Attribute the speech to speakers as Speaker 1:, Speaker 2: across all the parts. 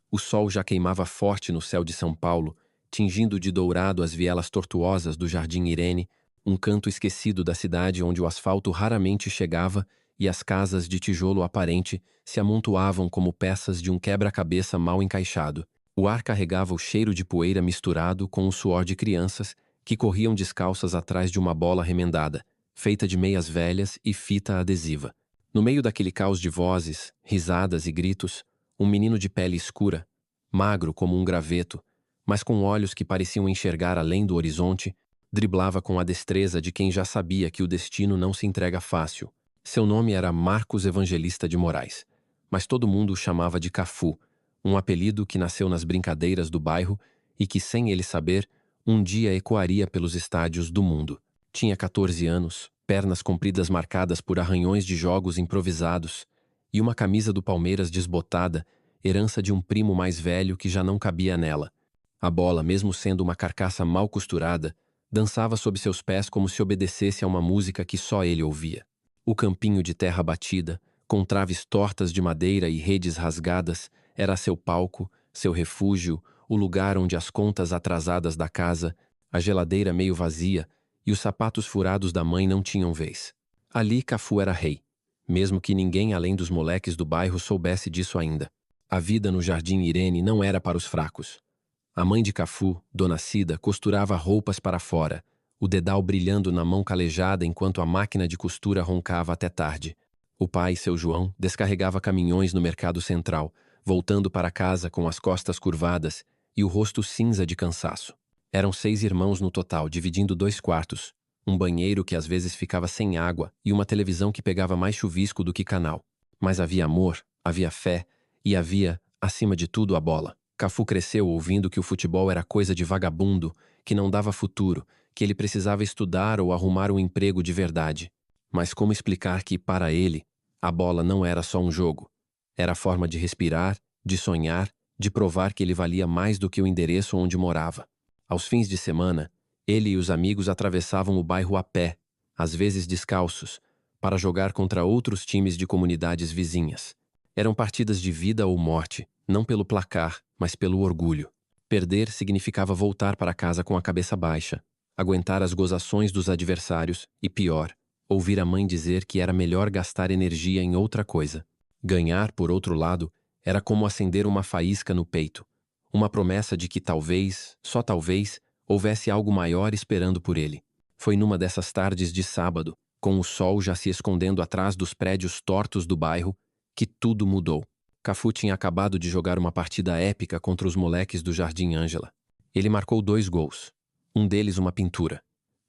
Speaker 1: O sol já queimava forte no céu de São Paulo, tingindo de dourado as vielas tortuosas do Jardim Irene, um canto esquecido da cidade onde o asfalto raramente chegava e as casas de tijolo aparente se amontoavam como peças de um quebra-cabeça mal encaixado. O ar carregava o cheiro de poeira misturado com o suor de crianças que corriam descalças atrás de uma bola remendada, feita de meias velhas e fita adesiva. No meio daquele caos de vozes, risadas e gritos, um menino de pele escura, magro como um graveto, mas com olhos que pareciam enxergar além do horizonte, driblava com a destreza de quem já sabia que o destino não se entrega fácil. Seu nome era Marcos Evangelista de Moraes, mas todo mundo o chamava de Cafu, um apelido que nasceu nas brincadeiras do bairro e que, sem ele saber, um dia ecoaria pelos estádios do mundo. Tinha 14 anos, pernas compridas marcadas por arranhões de jogos improvisados e uma camisa do Palmeiras desbotada, herança de um primo mais velho que já não cabia nela. A bola, mesmo sendo uma carcaça mal costurada, dançava sob seus pés como se obedecesse a uma música que só ele ouvia. O campinho de terra batida, com traves tortas de madeira e redes rasgadas, era seu palco, seu refúgio, o lugar onde as contas atrasadas da casa, a geladeira meio vazia e os sapatos furados da mãe não tinham vez. Ali Cafu era rei, mesmo que ninguém além dos moleques do bairro soubesse disso ainda. A vida no Jardim Irene não era para os fracos. A mãe de Cafu, Dona Cida, costurava roupas para fora, o dedal brilhando na mão calejada enquanto a máquina de costura roncava até tarde. O pai, seu João, descarregava caminhões no mercado central, voltando para casa com as costas curvadas e o rosto cinza de cansaço. Eram 6 irmãos no total, dividindo 2 quartos, um banheiro que às vezes ficava sem água e uma televisão que pegava mais chuvisco do que canal. Mas havia amor, havia fé e havia, acima de tudo, a bola. Cafu cresceu ouvindo que o futebol era coisa de vagabundo, que não dava futuro, que ele precisava estudar ou arrumar um emprego de verdade. Mas como explicar que, para ele, a bola não era só um jogo? Era a forma de respirar, de sonhar, de provar que ele valia mais do que o endereço onde morava. Aos fins de semana, ele e os amigos atravessavam o bairro a pé, às vezes descalços, para jogar contra outros times de comunidades vizinhas. Eram partidas de vida ou morte, não pelo placar, mas pelo orgulho. Perder significava voltar para casa com a cabeça baixa, aguentar as gozações dos adversários e, pior, ouvir a mãe dizer que era melhor gastar energia em outra coisa. Ganhar, por outro lado, era como acender uma faísca no peito, uma promessa de que talvez, só talvez, houvesse algo maior esperando por ele. Foi numa dessas tardes de sábado, com o sol já se escondendo atrás dos prédios tortos do bairro, que tudo mudou. Cafu tinha acabado de jogar uma partida épica contra os moleques do Jardim Ângela. Ele marcou 2 gols, um deles uma pintura.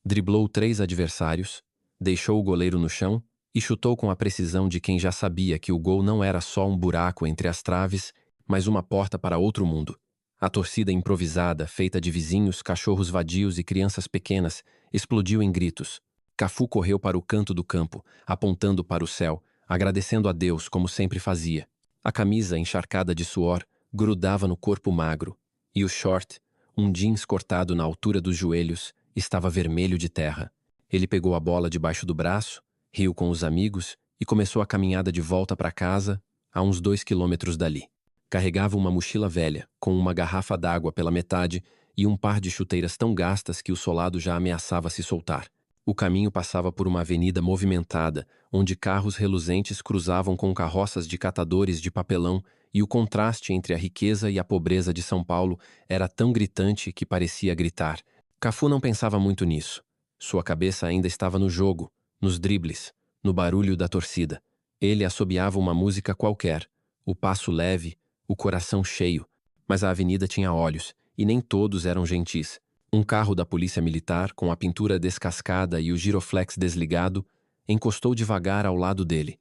Speaker 1: Driblou 3 adversários, deixou o goleiro no chão e chutou com a precisão de quem já sabia que o gol não era só um buraco entre as traves, mas uma porta para outro mundo. A torcida improvisada, feita de vizinhos, cachorros vadios e crianças pequenas, explodiu em gritos. Cafu correu para o canto do campo, apontando para o céu, agradecendo a Deus como sempre fazia. A camisa, encharcada de suor, grudava no corpo magro, e o short, um jeans cortado na altura dos joelhos, estava vermelho de terra. Ele pegou a bola debaixo do braço, riu com os amigos e começou a caminhada de volta para casa, a uns 2 quilômetros dali. Carregava uma mochila velha, com uma garrafa d'água pela metade e um par de chuteiras tão gastas que o solado já ameaçava se soltar. O caminho passava por uma avenida movimentada, onde carros reluzentes cruzavam com carroças de catadores de papelão, e o contraste entre a riqueza e a pobreza de São Paulo era tão gritante que parecia gritar. Cafu não pensava muito nisso. Sua cabeça ainda estava no jogo, nos dribles, no barulho da torcida. Ele assobiava uma música qualquer, o passo leve, o coração cheio, mas a avenida tinha olhos, e nem todos eram gentis. Um carro da polícia militar, com a pintura descascada e o giroflex desligado, encostou devagar ao lado dele.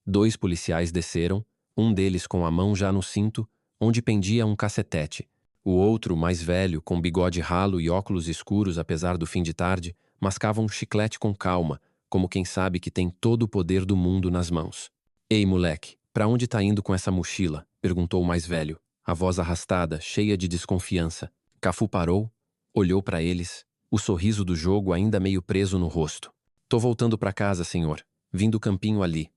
Speaker 1: 2 policiais desceram, um deles com a mão já no cinto, onde pendia um cacetete. O outro, mais velho, com bigode ralo e óculos escuros apesar do fim de tarde, mascava um chiclete com calma, como quem sabe que tem todo o poder do mundo nas mãos. "Ei, moleque, pra onde tá indo com essa mochila?" perguntou o mais velho, a voz arrastada, cheia de desconfiança. Cafu parou, olhou para eles, o sorriso do jogo ainda meio preso no rosto. "Tô voltando para casa, senhor. Vim do campinho ali."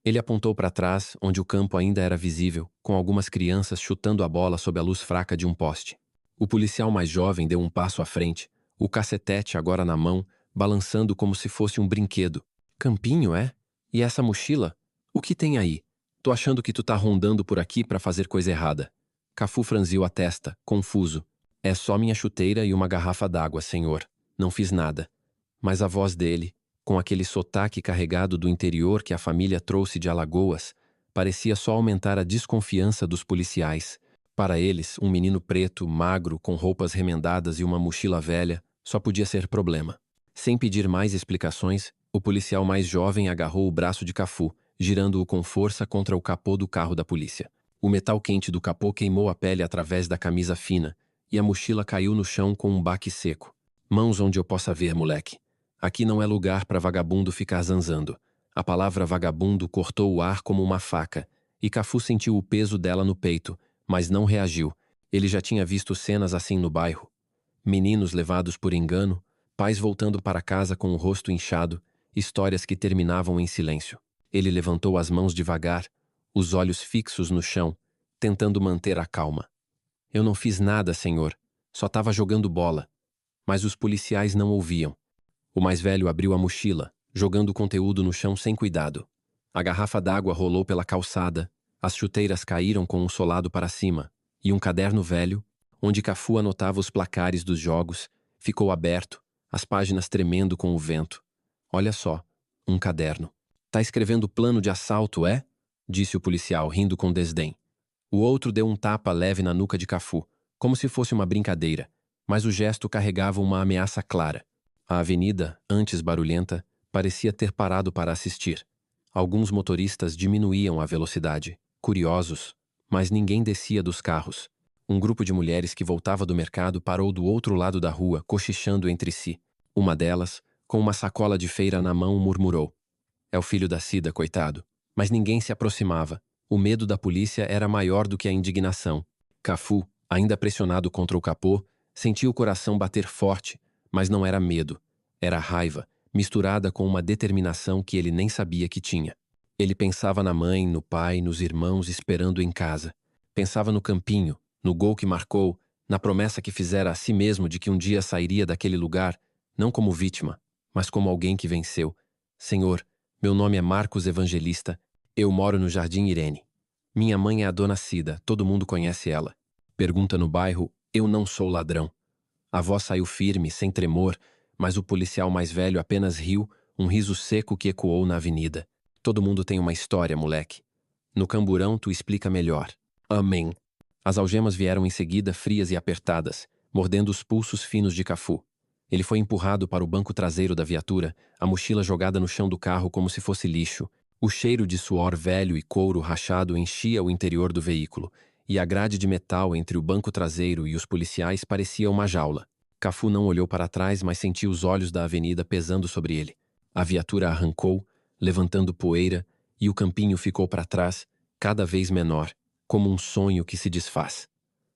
Speaker 1: Ele apontou para trás, onde o campo ainda era visível, com algumas crianças chutando a bola sob a luz fraca de um poste. O policial mais jovem deu um passo à frente, o cacetete agora na mão, balançando como se fosse um brinquedo. Campinho, é? E essa mochila? O que tem aí? Tô achando que tu tá rondando por aqui para fazer coisa errada. Cafu franziu a testa, confuso. É só minha chuteira e uma garrafa d'água, senhor. Não fiz nada. Mas a voz dele, com aquele sotaque carregado do interior que a família trouxe de Alagoas, parecia só aumentar a desconfiança dos policiais. Para eles, um menino preto, magro, com roupas remendadas e uma mochila velha, só podia ser problema. Sem pedir mais explicações, o policial mais jovem agarrou o braço de Cafu, girando-o com força contra o capô do carro da polícia. O metal quente do capô queimou a pele através da camisa fina, e a mochila caiu no chão com um baque seco. Mãos onde eu possa ver, moleque. Aqui não é lugar para vagabundo ficar zanzando. A palavra vagabundo cortou o ar como uma faca, e Cafu sentiu o peso dela no peito, mas não reagiu. Ele já tinha visto cenas assim no bairro. Meninos levados por engano, pais voltando para casa com o rosto inchado, histórias que terminavam em silêncio. Ele levantou as mãos devagar, os olhos fixos no chão, tentando manter a calma. Eu não fiz nada, senhor. Só estava jogando bola. Mas os policiais não ouviam. O mais velho abriu a mochila, jogando o conteúdo no chão sem cuidado. A garrafa d'água rolou pela calçada, as chuteiras caíram com um solado para cima, e um caderno velho, onde Cafu anotava os placares dos jogos, ficou aberto, as páginas tremendo com o vento. Olha só, um caderno. Tá escrevendo plano de assalto, é? Disse o policial, rindo com desdém. O outro deu um tapa leve na nuca de Cafu, como se fosse uma brincadeira, mas o gesto carregava uma ameaça clara. A avenida, antes barulhenta, parecia ter parado para assistir. Alguns motoristas diminuíam a velocidade, curiosos, mas ninguém descia dos carros. Um grupo de mulheres que voltava do mercado parou do outro lado da rua, cochichando entre si. Uma delas, com uma sacola de feira na mão, murmurou: "É o filho da Cida, coitado." Mas ninguém se aproximava. O medo da polícia era maior do que a indignação. Cafu, ainda pressionado contra o capô, sentia o coração bater forte, mas não era medo. Era raiva, misturada com uma determinação que ele nem sabia que tinha. Ele pensava na mãe, no pai, nos irmãos esperando em casa. Pensava no campinho, no gol que marcou, na promessa que fizera a si mesmo de que um dia sairia daquele lugar, não como vítima, mas como alguém que venceu. Senhor, meu nome é Marcos Evangelista. Eu moro no Jardim Irene. Minha mãe é a dona Cida, todo mundo conhece ela. Pergunta no bairro, eu não sou ladrão. A voz saiu firme, sem tremor, mas o policial mais velho apenas riu, um riso seco que ecoou na avenida. Todo mundo tem uma história, moleque. No camburão tu explica melhor. Amém. As algemas vieram em seguida, frias e apertadas, mordendo os pulsos finos de Cafu. Ele foi empurrado para o banco traseiro da viatura, a mochila jogada no chão do carro como se fosse lixo. O cheiro de suor velho e couro rachado enchia o interior do veículo, e a grade de metal entre o banco traseiro e os policiais parecia uma jaula. Cafu não olhou para trás, mas sentiu os olhos da avenida pesando sobre ele. A viatura arrancou, levantando poeira, e o campinho ficou para trás, cada vez menor, como um sonho que se desfaz.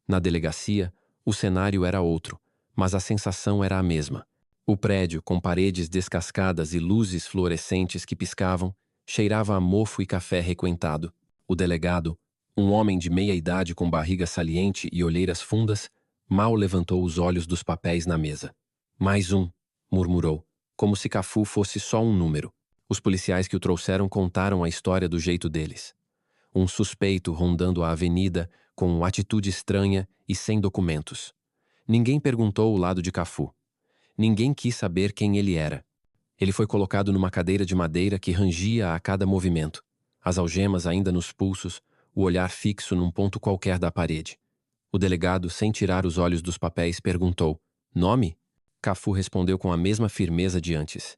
Speaker 1: Na delegacia, o cenário era outro, mas a sensação era a mesma. O prédio, com paredes descascadas e luzes fluorescentes que piscavam, cheirava a mofo e café requentado. O delegado, um homem de meia idade com barriga saliente e olheiras fundas, mal levantou os olhos dos papéis na mesa. Mais um, murmurou, como se Cafu fosse só um número. Os policiais que o trouxeram contaram a história do jeito deles. Um suspeito rondando a avenida, com atitude estranha e sem documentos. Ninguém perguntou o lado de Cafu. Ninguém quis saber quem ele era. Ele foi colocado numa cadeira de madeira que rangia a cada movimento, as algemas ainda nos pulsos, o olhar fixo num ponto qualquer da parede. O delegado, sem tirar os olhos dos papéis, perguntou: "Nome?" Cafu respondeu com a mesma firmeza de antes: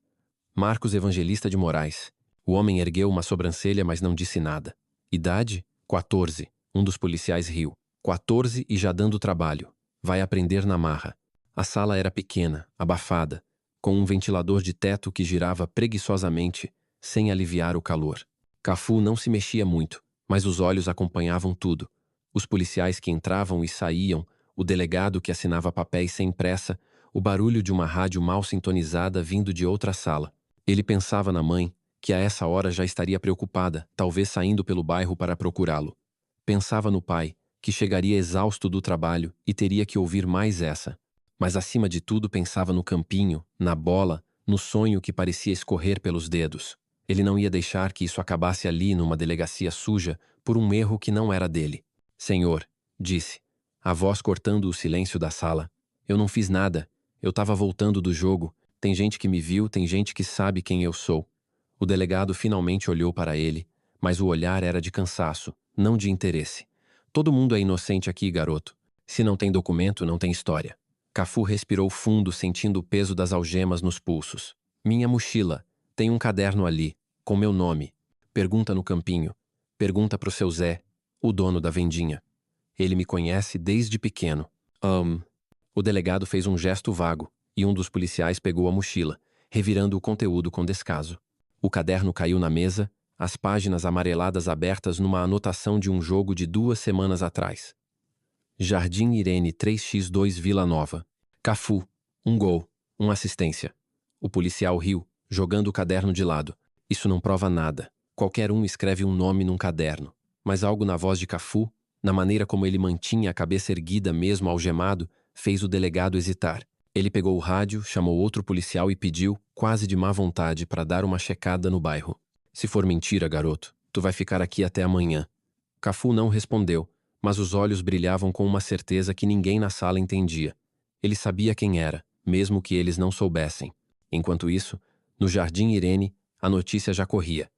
Speaker 1: "Marcos Evangelista de Moraes." O homem ergueu uma sobrancelha, mas não disse nada. "Idade?" 14. Um dos policiais riu. 14 e já dando trabalho. Vai aprender na marra. A sala era pequena, abafada, com um ventilador de teto que girava preguiçosamente, sem aliviar o calor. Cafu não se mexia muito, mas os olhos acompanhavam tudo. Os policiais que entravam e saíam, o delegado que assinava papéis sem pressa, o barulho de uma rádio mal sintonizada vindo de outra sala. Ele pensava na mãe, que a essa hora já estaria preocupada, talvez saindo pelo bairro para procurá-lo. Pensava no pai, que chegaria exausto do trabalho e teria que ouvir mais essa. Mas acima de tudo pensava no campinho, na bola, no sonho que parecia escorrer pelos dedos. Ele não ia deixar que isso acabasse ali numa delegacia suja por um erro que não era dele. Senhor, disse, a voz cortando o silêncio da sala. Eu não fiz nada. Eu estava voltando do jogo. Tem gente que me viu, tem gente que sabe quem eu sou. O delegado finalmente olhou para ele, mas o olhar era de cansaço, não de interesse. Todo mundo é inocente aqui, garoto. Se não tem documento, não tem história. Cafu respirou fundo, sentindo o peso das algemas nos pulsos. Minha mochila. Tem um caderno ali, com meu nome. Pergunta no campinho. Pergunta pro seu Zé, o dono da vendinha. Ele me conhece desde pequeno. O delegado fez um gesto vago, e um dos policiais pegou a mochila, revirando o conteúdo com descaso. O caderno caiu na mesa, as páginas amareladas abertas numa anotação de um jogo de 2 semanas atrás. Jardim Irene 3x2 Vila Nova. Cafu. 1 gol. 1 assistência. O policial riu, jogando o caderno de lado. Isso não prova nada. Qualquer um escreve um nome num caderno. Mas algo na voz de Cafu, na maneira como ele mantinha a cabeça erguida mesmo algemado, fez o delegado hesitar. Ele pegou o rádio, chamou outro policial e pediu, quase de má vontade, para dar uma checada no bairro. Se for mentira, garoto, tu vai ficar aqui até amanhã. Cafu não respondeu, mas os olhos brilhavam com uma certeza que ninguém na sala entendia. Ele sabia quem era, mesmo que eles não soubessem. Enquanto isso, no Jardim Irene, a notícia já corria.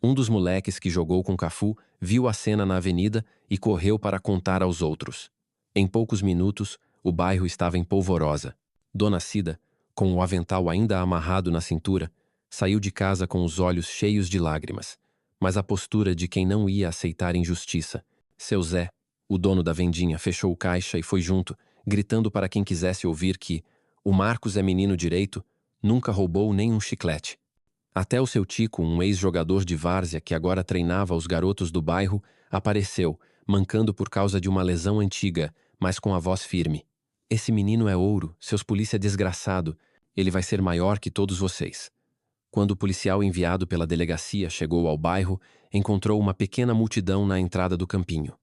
Speaker 1: Um dos moleques que jogou com Cafu viu a cena na avenida e correu para contar aos outros. Em poucos minutos, o bairro estava em polvorosa. Dona Cida, com o avental ainda amarrado na cintura, saiu de casa com os olhos cheios de lágrimas, mas a postura de quem não ia aceitar injustiça. Seu Zé, o dono da vendinha, fechou o caixa e foi junto, gritando para quem quisesse ouvir que o Marcos é menino direito, nunca roubou nem um chiclete. Até o seu Tico, um ex-jogador de várzea que agora treinava os garotos do bairro, apareceu, mancando por causa de uma lesão antiga, mas com a voz firme. Esse menino é ouro, seus polícia desgraçado. Ele vai ser maior que todos vocês. Quando o policial enviado pela delegacia chegou ao bairro, encontrou uma pequena multidão na entrada do campinho.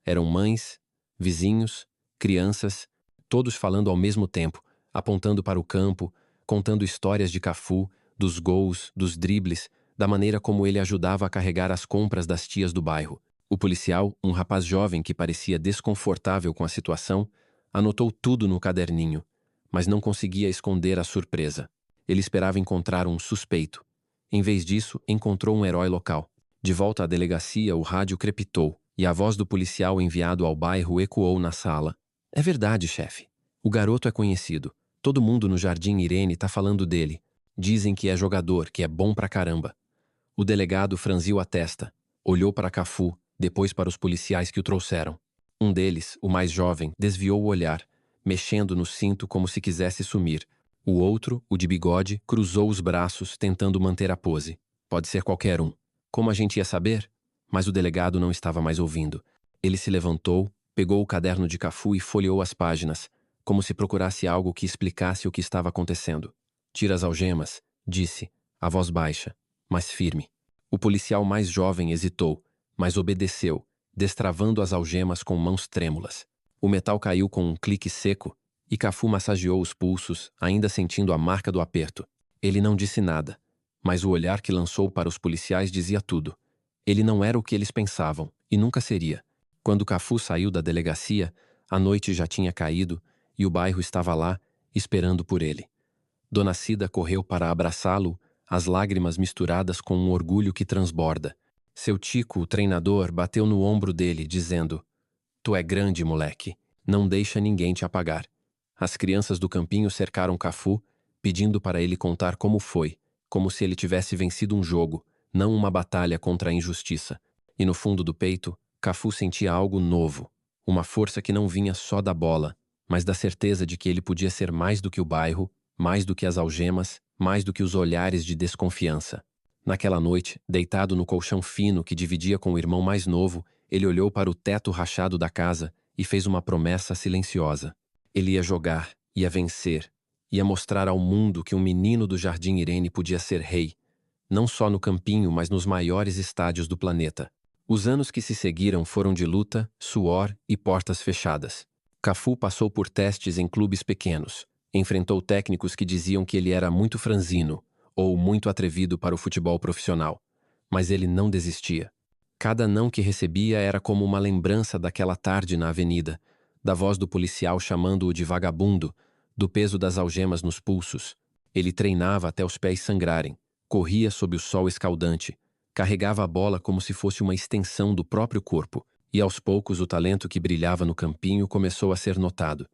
Speaker 1: Eram mães, vizinhos, crianças, todos falando ao mesmo tempo, apontando para o campo, contando histórias de Cafu, dos gols, dos dribles, da maneira como ele ajudava a carregar as compras das tias do bairro. O policial, um rapaz jovem que parecia desconfortável com a situação, anotou tudo no caderninho, mas não conseguia esconder a surpresa. Ele esperava encontrar um suspeito. Em vez disso, encontrou um herói local. De volta à delegacia, o rádio crepitou, e a voz do policial enviado ao bairro ecoou na sala. É verdade, chefe. O garoto é conhecido. Todo mundo no Jardim Irene tá falando dele. Dizem que é jogador, que é bom pra caramba. O delegado franziu a testa, olhou para Cafu, depois para os policiais que o trouxeram. Um deles, o mais jovem, desviou o olhar, mexendo no cinto como se quisesse sumir. O outro, o de bigode, cruzou os braços, tentando manter a pose. Pode ser qualquer um. Como a gente ia saber? Mas o delegado não estava mais ouvindo. Ele se levantou, pegou o caderno de Cafu e folheou as páginas, como se procurasse algo que explicasse o que estava acontecendo. Tira as algemas, disse, a voz baixa, mas firme. O policial mais jovem hesitou, mas obedeceu, destravando as algemas com mãos trêmulas. O metal caiu com um clique seco e Cafu massageou os pulsos, ainda sentindo a marca do aperto. Ele não disse nada, mas o olhar que lançou para os policiais dizia tudo. Ele não era o que eles pensavam, e nunca seria. Quando Cafu saiu da delegacia, a noite já tinha caído e o bairro estava lá, esperando por ele. Dona Cida correu para abraçá-lo, as lágrimas misturadas com um orgulho que transborda. Seu Tico, o treinador, bateu no ombro dele, dizendo: Tu é grande, moleque. Não deixa ninguém te apagar. As crianças do campinho cercaram Cafu, pedindo para ele contar como foi, como se ele tivesse vencido um jogo, não uma batalha contra a injustiça. E no fundo do peito, Cafu sentia algo novo, uma força que não vinha só da bola, mas da certeza de que ele podia ser mais do que o bairro, mais do que as algemas, mais do que os olhares de desconfiança. Naquela noite, deitado no colchão fino que dividia com o irmão mais novo, ele olhou para o teto rachado da casa e fez uma promessa silenciosa. Ele ia jogar, ia vencer, ia mostrar ao mundo que um menino do Jardim Irene podia ser rei. não só no Campinho, mas nos maiores estádios do planeta. Os anos que se seguiram foram de luta, suor e portas fechadas. Cafu passou por testes em clubes pequenos, enfrentou técnicos que diziam que ele era muito franzino ou muito atrevido para o futebol profissional, mas ele não desistia. Cada não que recebia era como uma lembrança daquela tarde na avenida, da voz do policial chamando-o de vagabundo, do peso das algemas nos pulsos. Ele treinava até os pés sangrarem, corria sob o sol escaldante, carregava a bola como se fosse uma extensão do próprio corpo, e aos poucos o talento que brilhava no Campinho começou a ser notado.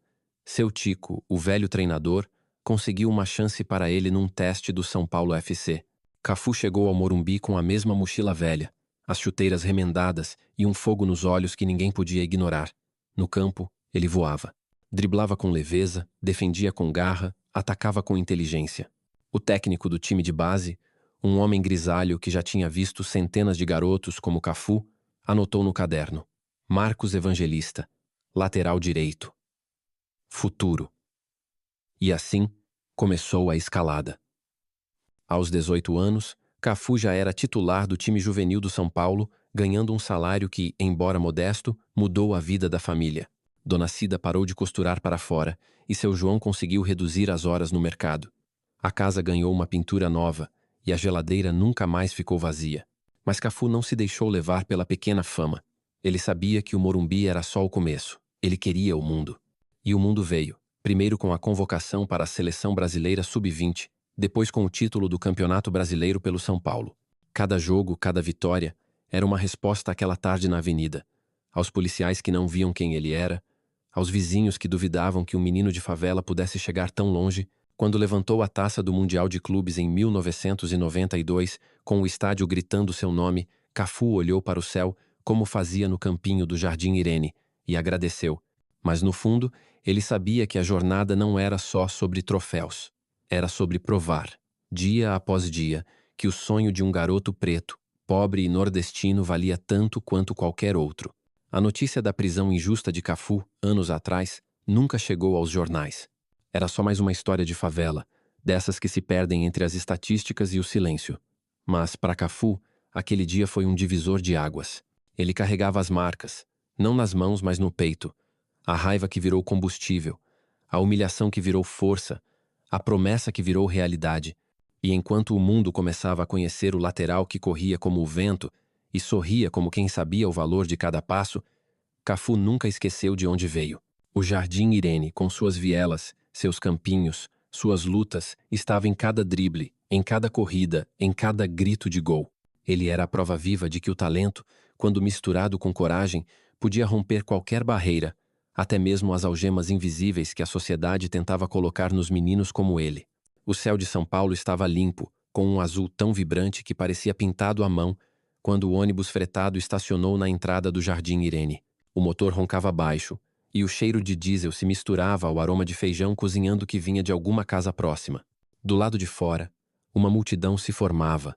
Speaker 1: Seu Tico, o velho treinador, conseguiu uma chance para ele num teste do São Paulo FC. Cafu chegou ao Morumbi com a mesma mochila velha, as chuteiras remendadas e um fogo nos olhos que ninguém podia ignorar. No campo, ele voava. Driblava com leveza, defendia com garra, atacava com inteligência. O técnico do time de base, um homem grisalho que já tinha visto centenas de garotos como Cafu, anotou no caderno: Marcos Evangelista, lateral direito. Futuro. E assim, começou a escalada. Aos 18 anos, Cafu já era titular do time juvenil do São Paulo, ganhando um salário que, embora modesto, mudou a vida da família. Dona Cida parou de costurar para fora e seu João conseguiu reduzir as horas no mercado. A casa ganhou uma pintura nova e a geladeira nunca mais ficou vazia. Mas Cafu não se deixou levar pela pequena fama. Ele sabia que o Morumbi era só o começo. Ele queria o mundo. E o mundo veio, primeiro com a convocação para a Seleção Brasileira Sub-20, depois com o título do Campeonato Brasileiro pelo São Paulo. Cada jogo, cada vitória, era uma resposta àquela tarde na avenida, aos policiais que não viam quem ele era, aos vizinhos que duvidavam que um menino de favela pudesse chegar tão longe. Quando levantou a taça do Mundial de Clubes em 1992, com o estádio gritando seu nome, Cafu olhou para o céu, como fazia no campinho do Jardim Irene, e agradeceu. Mas no fundo, ele sabia que a jornada não era só sobre troféus. Era sobre provar, dia após dia, que o sonho de um garoto preto, pobre e nordestino valia tanto quanto qualquer outro. A notícia da prisão injusta de Cafu, anos atrás, nunca chegou aos jornais. Era só mais uma história de favela, dessas que se perdem entre as estatísticas e o silêncio. Mas, para Cafu, aquele dia foi um divisor de águas. Ele carregava as marcas, não nas mãos, mas no peito. A raiva que virou combustível, a humilhação que virou força, a promessa que virou realidade. E enquanto o mundo começava a conhecer o lateral que corria como o vento e sorria como quem sabia o valor de cada passo, Cafu nunca esqueceu de onde veio. O Jardim Irene, com suas vielas, seus campinhos, suas lutas, estava em cada drible, em cada corrida, em cada grito de gol. Ele era a prova viva de que o talento, quando misturado com coragem, podia romper qualquer barreira, até mesmo as algemas invisíveis que a sociedade tentava colocar nos meninos como ele. O céu de São Paulo estava limpo, com um azul tão vibrante que parecia pintado à mão, quando o ônibus fretado estacionou na entrada do Jardim Irene. O motor roncava baixo, e o cheiro de diesel se misturava ao aroma de feijão cozinhando que vinha de alguma casa próxima. Do lado de fora, uma multidão se formava,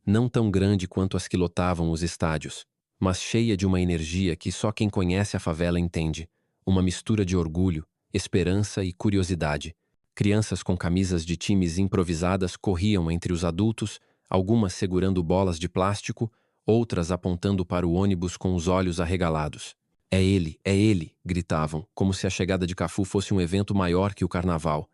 Speaker 1: não tão grande quanto as que lotavam os estádios, mas cheia de uma energia que só quem conhece a favela entende, uma mistura de orgulho, esperança e curiosidade. Crianças com camisas de times improvisadas corriam entre os adultos, algumas segurando bolas de plástico, outras apontando para o ônibus com os olhos arregalados. É ele!" gritavam, como se a chegada de Cafu fosse um evento maior que o carnaval.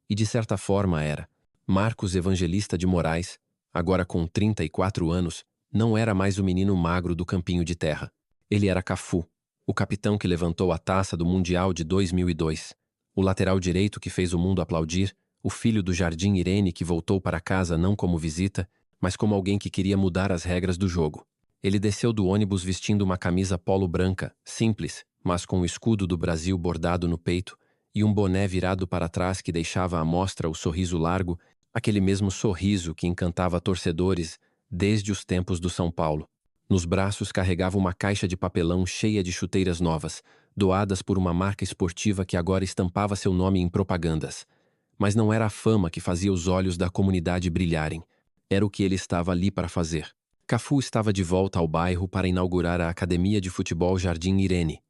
Speaker 1: E de certa forma era. Marcos Evangelista de Moraes, agora com 34 anos, não era mais o menino magro do campinho de terra. Ele era Cafu, o capitão que levantou a taça do Mundial de 2002, o lateral direito que fez o mundo aplaudir, o filho do Jardim Irene que voltou para casa não como visita, mas como alguém que queria mudar as regras do jogo. Ele desceu do ônibus vestindo uma camisa polo branca, simples, mas com o escudo do Brasil bordado no peito e um boné virado para trás que deixava à mostra o sorriso largo, aquele mesmo sorriso que encantava torcedores desde os tempos do São Paulo. Nos braços carregava uma caixa de papelão cheia de chuteiras novas, doadas por uma marca esportiva que agora estampava seu nome em propagandas. Mas não era a fama que fazia os olhos da comunidade brilharem. Era o que ele estava ali para fazer. Cafu estava de volta ao bairro para inaugurar a Academia de Futebol Jardim Irene,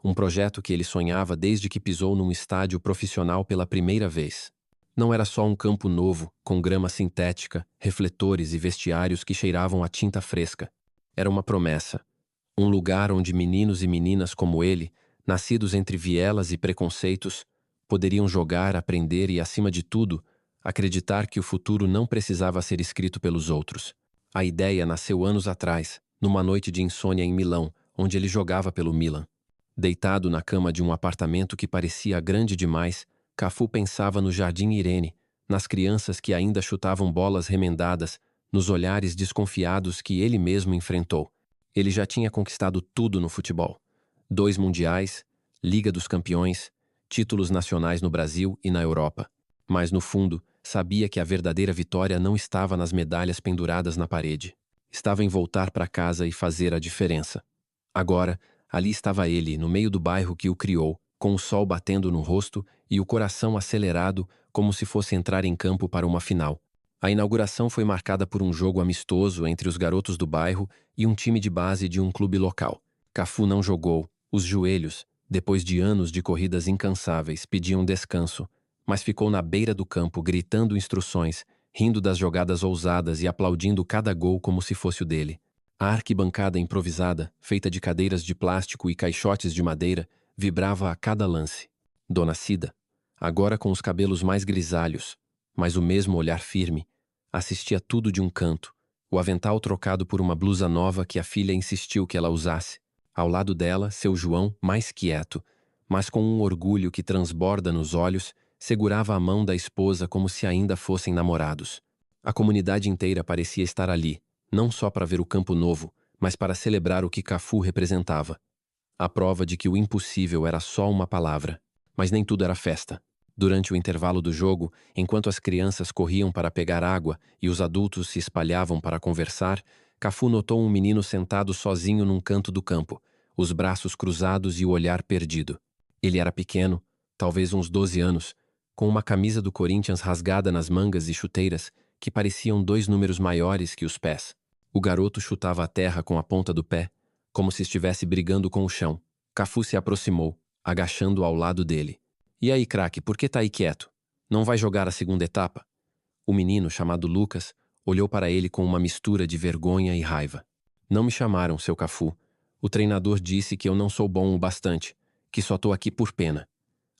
Speaker 1: um projeto que ele sonhava desde que pisou num estádio profissional pela primeira vez. Não era só um campo novo, com grama sintética, refletores e vestiários que cheiravam a tinta fresca. Era uma promessa. Um lugar onde meninos e meninas como ele, nascidos entre vielas e preconceitos, poderiam jogar, aprender e, acima de tudo, acreditar que o futuro não precisava ser escrito pelos outros. A ideia nasceu anos atrás, numa noite de insônia em Milão, onde ele jogava pelo Milan. Deitado na cama de um apartamento que parecia grande demais, Cafu pensava no Jardim Irene, nas crianças que ainda chutavam bolas remendadas, nos olhares desconfiados que ele mesmo enfrentou. Ele já tinha conquistado tudo no futebol. 2 mundiais, Liga dos Campeões, títulos nacionais no Brasil e na Europa. Mas, no fundo, sabia que a verdadeira vitória não estava nas medalhas penduradas na parede. Estava em voltar para casa e fazer a diferença. Agora, ali estava ele, no meio do bairro que o criou, com o sol batendo no rosto e o coração acelerado como se fosse entrar em campo para uma final. A inauguração foi marcada por um jogo amistoso entre os garotos do bairro e um time de base de um clube local. Cafu não jogou. Os joelhos, depois de anos de corridas incansáveis, pediam descanso, mas ficou na beira do campo gritando instruções, rindo das jogadas ousadas e aplaudindo cada gol como se fosse o dele. A arquibancada improvisada, feita de cadeiras de plástico e caixotes de madeira, vibrava a cada lance. Dona Cida, agora com os cabelos mais grisalhos, mas o mesmo olhar firme, assistia tudo de um canto, o avental trocado por uma blusa nova que a filha insistiu que ela usasse. Ao lado dela, seu João, mais quieto, mas com um orgulho que transborda nos olhos, segurava a mão da esposa como se ainda fossem namorados. A comunidade inteira parecia estar ali, não só para ver o campo novo, mas para celebrar o que Cafu representava. A prova de que o impossível era só uma palavra. Mas nem tudo era festa. Durante o intervalo do jogo, enquanto as crianças corriam para pegar água e os adultos se espalhavam para conversar, Cafu notou um menino sentado sozinho num canto do campo, os braços cruzados e o olhar perdido. Ele era pequeno, talvez uns 12 anos, com uma camisa do Corinthians rasgada nas mangas e chuteiras que pareciam 2 números maiores que os pés. O garoto chutava a terra com a ponta do pé, como se estivesse brigando com o chão. Cafu se aproximou, agachando ao lado dele. "E aí, craque, por que tá aí quieto? Não vai jogar a segunda etapa?" O menino, chamado Lucas, olhou para ele com uma mistura de vergonha e raiva. "Não me chamaram, seu Cafu. O treinador disse que eu não sou bom o bastante, que só tô aqui por pena."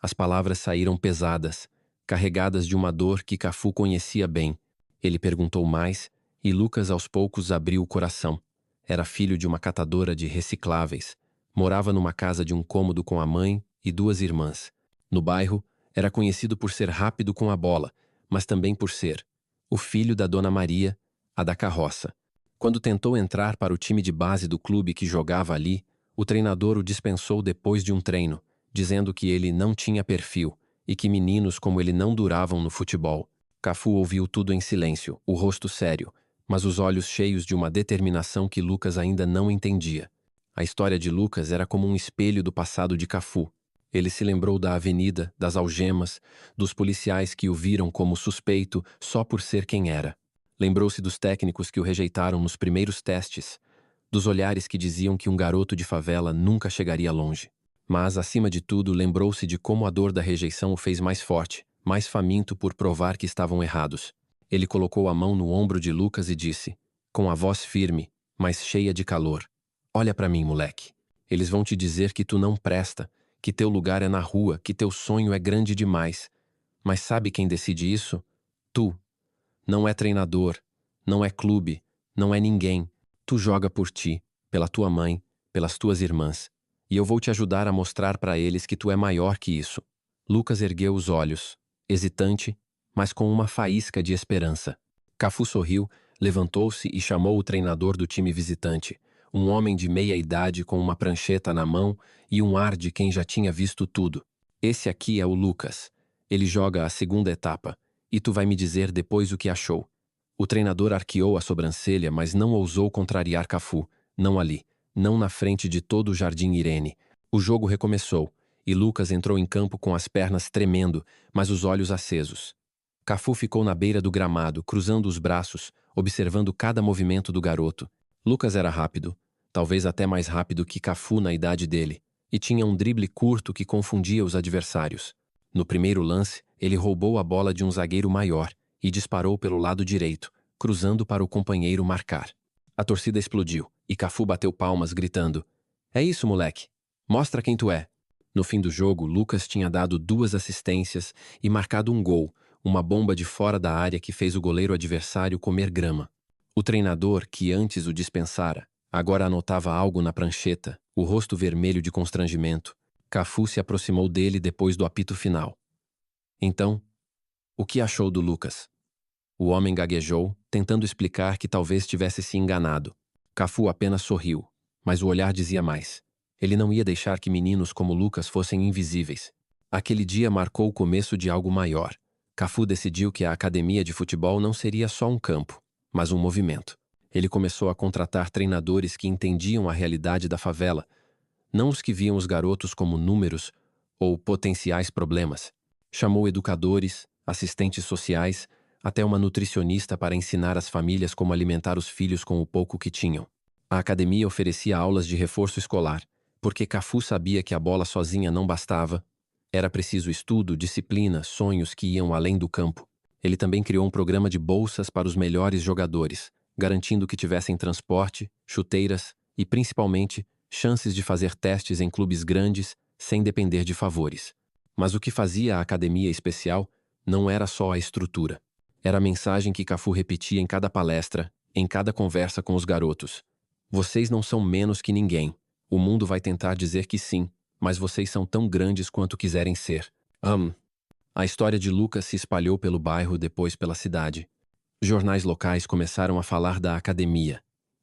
Speaker 1: As palavras saíram pesadas, carregadas de uma dor que Cafu conhecia bem. Ele perguntou mais, e Lucas aos poucos abriu o coração. Era filho de uma catadora de recicláveis. Morava numa casa de um cômodo com a mãe e 2 irmãs. No bairro, era conhecido por ser rápido com a bola, mas também por ser o filho da Dona Maria, a da carroça. Quando tentou entrar para o time de base do clube que jogava ali, o treinador o dispensou depois de um treino, dizendo que ele não tinha perfil e que meninos como ele não duravam no futebol. Cafu ouviu tudo em silêncio, o rosto sério, mas os olhos cheios de uma determinação que Lucas ainda não entendia. A história de Lucas era como um espelho do passado de Cafu. Ele se lembrou da avenida, das algemas, dos policiais que o viram como suspeito só por ser quem era. Lembrou-se dos técnicos que o rejeitaram nos primeiros testes, dos olhares que diziam que um garoto de favela nunca chegaria longe. Mas, acima de tudo, lembrou-se de como a dor da rejeição o fez mais forte, mais faminto por provar que estavam errados. Ele colocou a mão no ombro de Lucas e disse, com a voz firme, mas cheia de calor: "Olha pra mim, moleque. Eles vão te dizer que tu não presta, que teu lugar é na rua, que teu sonho é grande demais. Mas sabe quem decide isso? Tu. Não é treinador, não é clube, não é ninguém. Tu joga por ti, pela tua mãe, pelas tuas irmãs. E eu vou te ajudar a mostrar para eles que tu é maior que isso." Lucas ergueu os olhos, hesitante, mas com uma faísca de esperança. Cafu sorriu, levantou-se e chamou o treinador do time visitante, um homem de meia idade com uma prancheta na mão e um ar de quem já tinha visto tudo. "Esse aqui é o Lucas. Ele joga a segunda etapa, e tu vai me dizer depois o que achou." O treinador arqueou a sobrancelha, mas não ousou contrariar Cafu, não ali, não na frente de todo o Jardim Irene. O jogo recomeçou, e Lucas entrou em campo com as pernas tremendo, mas os olhos acesos. Cafu ficou na beira do gramado, cruzando os braços, observando cada movimento do garoto. Lucas era rápido, talvez até mais rápido que Cafu na idade dele, e tinha um drible curto que confundia os adversários. No primeiro lance, Ele roubou a bola de um zagueiro maior e disparou pelo lado direito, cruzando para o companheiro marcar. A torcida explodiu e Cafu bateu palmas, gritando: "É isso, moleque! Mostra quem tu é!" No fim do jogo, Lucas tinha dado 2 assistências e marcado um gol, uma bomba de fora da área que fez o goleiro adversário comer grama. O treinador, que antes o dispensara, agora anotava algo na prancheta, o rosto vermelho de constrangimento. Cafu se aproximou dele depois do apito final. "Então, o que achou do Lucas?" O homem gaguejou, tentando explicar que talvez tivesse se enganado. Cafu apenas sorriu, mas o olhar dizia mais. Ele não ia deixar que meninos como Lucas fossem invisíveis. Aquele dia marcou o começo de algo maior. Cafu decidiu que a academia de futebol não seria só um campo, mas um movimento. Ele começou a contratar treinadores que entendiam a realidade da favela, não os que viam os garotos como números ou potenciais problemas. Chamou educadores, assistentes sociais, até uma nutricionista para ensinar as famílias como alimentar os filhos com o pouco que tinham. A academia oferecia aulas de reforço escolar, porque Cafu sabia que a bola sozinha não bastava. Era preciso estudo, disciplina, sonhos que iam além do campo. Ele também criou um programa de bolsas para os melhores jogadores, garantindo que tivessem transporte, chuteiras e, principalmente, chances de fazer testes em clubes grandes sem depender de favores. Mas o que fazia a academia especial não era só a estrutura. Era a mensagem que Cafu repetia em cada palestra, em cada conversa com os garotos. Vocês não são menos que ninguém. O mundo vai tentar dizer que sim, mas vocês são tão grandes quanto quiserem ser. A história de Lucas se espalhou pelo bairro, depois pela cidade. Jornais locais começaram a falar da academia,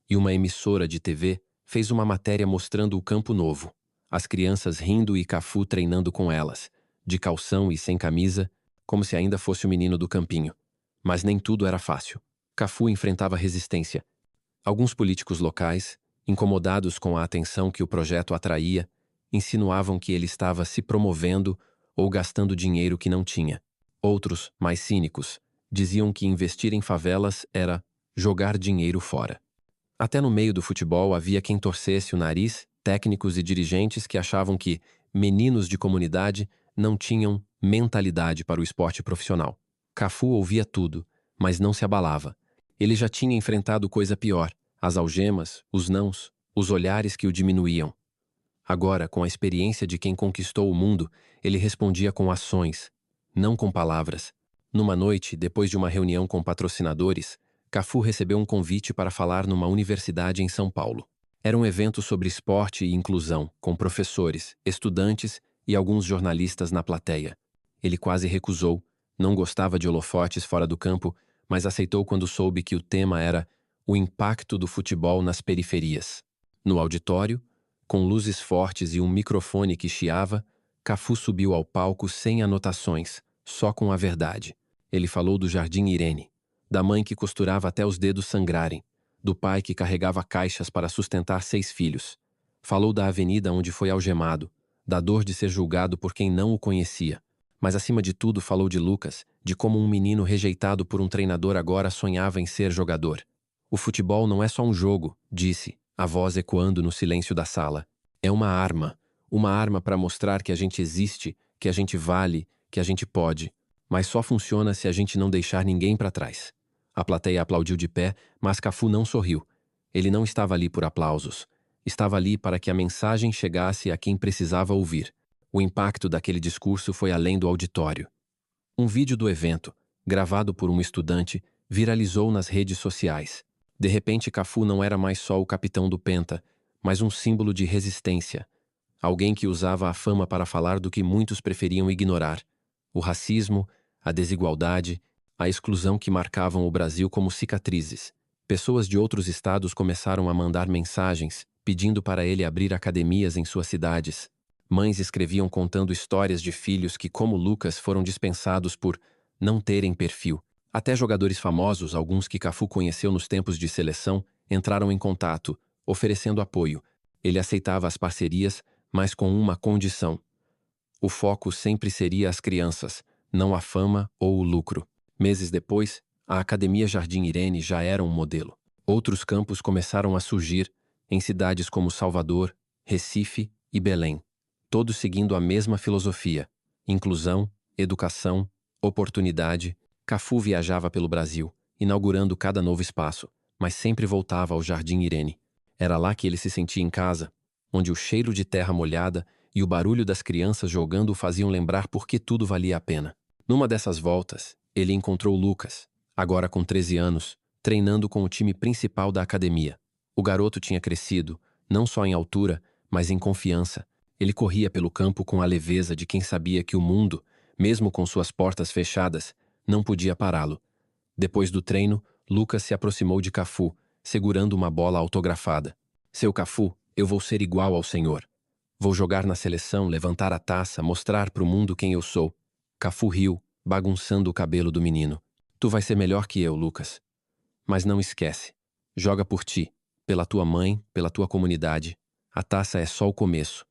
Speaker 1: e uma emissora de TV fez uma matéria mostrando o campo novo, as crianças rindo e Cafu treinando com elas, de calção e sem camisa, como se ainda fosse o menino do campinho. Mas nem tudo era fácil. Cafu enfrentava resistência. Alguns políticos locais, incomodados com a atenção que o projeto atraía, insinuavam que ele estava se promovendo ou gastando dinheiro que não tinha. Outros, mais cínicos, diziam que investir em favelas era jogar dinheiro fora. Até no meio do futebol havia quem torcesse o nariz, técnicos e dirigentes que achavam que meninos de comunidade não tinham mentalidade para o esporte profissional. Cafu ouvia tudo, mas não se abalava. Ele já tinha enfrentado coisa pior: as algemas, os nãos, os olhares que o diminuíam. Agora, com a experiência de quem conquistou o mundo, ele respondia com ações, não com palavras. Numa noite, depois de uma reunião com patrocinadores, Cafu recebeu um convite para falar numa universidade em São Paulo. Era um evento sobre esporte e inclusão, com professores, estudantes e alguns jornalistas na plateia. Ele quase recusou, não gostava de holofotes fora do campo, mas aceitou quando soube que o tema era o impacto do futebol nas periferias. No auditório, com luzes fortes e um microfone que chiava, Cafu subiu ao palco sem anotações, só com a verdade. Ele falou do Jardim Irene, da mãe que costurava até os dedos sangrarem, do pai que carregava caixas para sustentar 6 filhos. Falou da avenida onde foi algemado, da dor de ser julgado por quem não o conhecia. Mas acima de tudo falou de Lucas, de como um menino rejeitado por um treinador agora sonhava em ser jogador. O futebol não é só um jogo, disse, a voz ecoando no silêncio da sala. É uma arma para mostrar que a gente existe, que a gente vale, que a gente pode. Mas só funciona se a gente não deixar ninguém para trás. A plateia aplaudiu de pé, mas Cafu não sorriu. Ele não estava ali por aplausos. Estava ali para que a mensagem chegasse a quem precisava ouvir. O impacto daquele discurso foi além do auditório. Um vídeo do evento, gravado por um estudante, viralizou nas redes sociais. De repente, Cafu não era mais só o capitão do Penta, mas um símbolo de resistência. Alguém que usava a fama para falar do que muitos preferiam ignorar: o racismo, a desigualdade, a exclusão que marcavam o Brasil como cicatrizes. Pessoas de outros estados começaram a mandar mensagens, pedindo para ele abrir academias em suas cidades. Mães escreviam contando histórias de filhos que, como Lucas, foram dispensados por não terem perfil. Até jogadores famosos, alguns que Cafu conheceu nos tempos de seleção, entraram em contato, oferecendo apoio. Ele aceitava as parcerias, mas com uma condição: o foco sempre seria as crianças, não a fama ou o lucro. Meses depois, a Academia Jardim Irene já era um modelo. Outros campos começaram a surgir, em cidades como Salvador, Recife e Belém, todos seguindo a mesma filosofia: inclusão, educação, oportunidade, Cafu viajava pelo Brasil, inaugurando cada novo espaço, mas sempre voltava ao Jardim Irene. Era lá que ele se sentia em casa, onde o cheiro de terra molhada e o barulho das crianças jogando o faziam lembrar por que tudo valia a pena. Numa dessas voltas, ele encontrou Lucas, agora com 13 anos, treinando com o time principal da academia. O garoto tinha crescido, não só em altura, mas em confiança. Ele corria pelo campo com a leveza de quem sabia que o mundo, mesmo com suas portas fechadas, não podia pará-lo. Depois do treino, Lucas se aproximou de Cafu, segurando uma bola autografada. Seu Cafu, eu vou ser igual ao senhor. Vou jogar na seleção, levantar a taça, mostrar pro mundo quem eu sou. Cafu riu, bagunçando o cabelo do menino. Tu vai ser melhor que eu, Lucas. Mas não esquece. Joga por ti, pela tua mãe, pela tua comunidade. A taça é só o começo.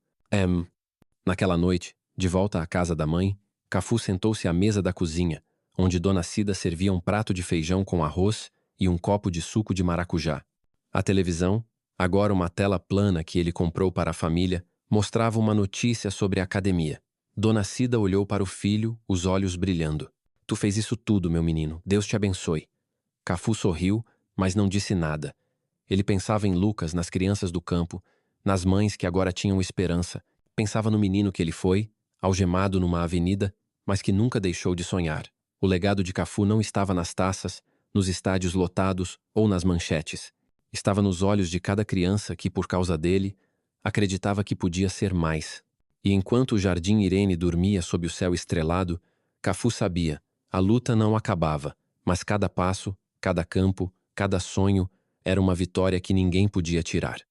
Speaker 1: Naquela noite, de volta à casa da mãe, Cafu sentou-se à mesa da cozinha, onde Dona Cida servia um prato de feijão com arroz e um copo de suco de maracujá. A televisão, agora uma tela plana que ele comprou para a família, mostrava uma notícia sobre a academia. Dona Cida olhou para o filho, os olhos brilhando. Tu fez isso tudo, meu menino. Deus te abençoe. Cafu sorriu, mas não disse nada. Ele pensava em Lucas, nas crianças do campo, nas mães que agora tinham esperança. Pensava no menino que ele foi, algemado numa avenida, mas que nunca deixou de sonhar. O legado de Cafu não estava nas taças, nos estádios lotados ou nas manchetes. Estava nos olhos de cada criança que, por causa dele, acreditava que podia ser mais. E enquanto o Jardim Irene dormia sob o céu estrelado, Cafu sabia, a luta não acabava, mas cada passo, cada campo, cada sonho era uma vitória que ninguém podia tirar.